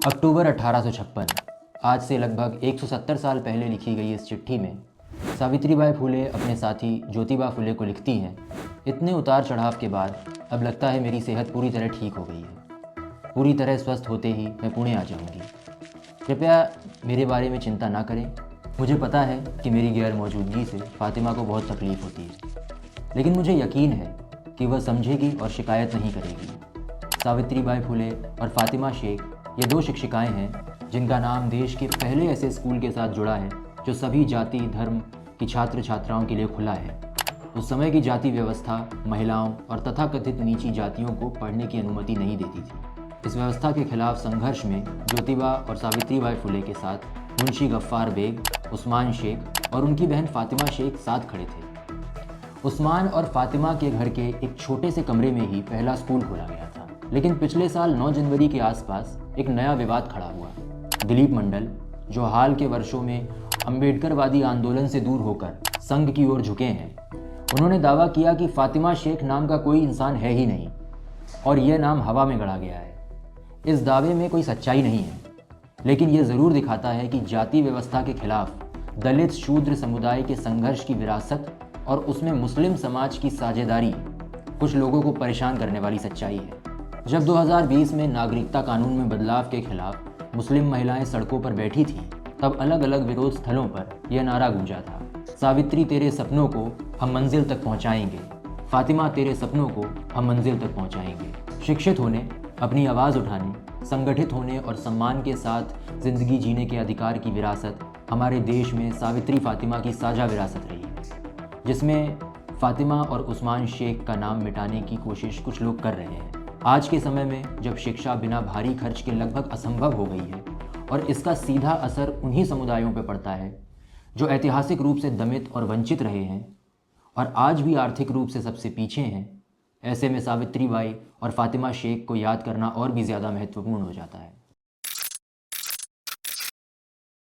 अक्टूबर 1856 आज से लगभग 170 साल पहले लिखी गई इस चिट्ठी में सावित्रीबाई फुले अपने साथी ज्योतिबा फुले को लिखती हैं, इतने उतार चढ़ाव के बाद अब लगता है मेरी सेहत पूरी तरह ठीक हो गई है। पूरी तरह स्वस्थ होते ही मैं पुणे आ जाऊंगी। कृपया मेरे बारे में चिंता ना करें। मुझे पता है कि मेरी गैर मौजूदगी से फातिमा को बहुत तकलीफ़ होती है, लेकिन मुझे यकीन है कि वह समझेगी और शिकायत नहीं करेगी। सावित्रीबाई फुले और फातिमा शेख ये दो शिक्षिकाएं हैं जिनका नाम देश के पहले ऐसे स्कूल के साथ जुड़ा है जो सभी जाति धर्म की छात्र छात्राओं के लिए खुला है। उस समय की जाति व्यवस्था महिलाओं और तथाकथित नीची जातियों को पढ़ने की अनुमति नहीं देती थी। इस व्यवस्था के खिलाफ संघर्ष में ज्योतिबा और सावित्रीबाई फुले के साथ मुंशी गफ्फार बेग, उस्मान शेख और उनकी बहन फातिमा शेख साथ खड़े थे। उस्मान और फातिमा के घर के एक छोटे से कमरे में ही पहला स्कूल खोला गया था, लेकिन पिछले साल 9 जनवरी के आसपास एक नया विवाद खड़ा हुआ। दिलीप मंडल, जो हाल के वर्षों में अंबेडकरवादी आंदोलन से दूर होकर संघ की ओर झुके हैं, उन्होंने दावा किया कि फातिमा शेख नाम का कोई इंसान है ही नहीं और यह नाम हवा में गढ़ा गया है। इस दावे में कोई सच्चाई नहीं है, लेकिन यह ज़रूर दिखाता है कि जाति व्यवस्था के खिलाफ दलित शूद्र समुदाय के संघर्ष की विरासत और उसमें मुस्लिम समाज की साझेदारी कुछ लोगों को परेशान करने वाली सच्चाई है। जब 2020 में नागरिकता कानून में बदलाव के खिलाफ मुस्लिम महिलाएं सड़कों पर बैठी थीं, तब अलग अलग विरोध स्थलों पर यह नारा गूंजा था, सावित्री तेरे सपनों को हम मंजिल तक पहुंचाएंगे, फातिमा तेरे सपनों को हम मंजिल तक पहुंचाएंगे। शिक्षित होने, अपनी आवाज़ उठाने, संगठित होने और सम्मान के साथ जिंदगी जीने के अधिकार की विरासत हमारे देश में सावित्री फातिमा की साझा विरासत रही है, जिसमें फातिमा और उस्मान शेख का नाम मिटाने की कोशिश कुछ लोग कर रहे हैं। आज के समय में जब शिक्षा बिना भारी खर्च के लगभग असंभव हो गई है और इसका सीधा असर उन्हीं समुदायों पर पड़ता है जो ऐतिहासिक रूप से दमित और वंचित रहे हैं और आज भी आर्थिक रूप से सबसे पीछे हैं, ऐसे में सावित्रीबाई और फातिमा शेख को याद करना और भी ज़्यादा महत्वपूर्ण हो जाता है।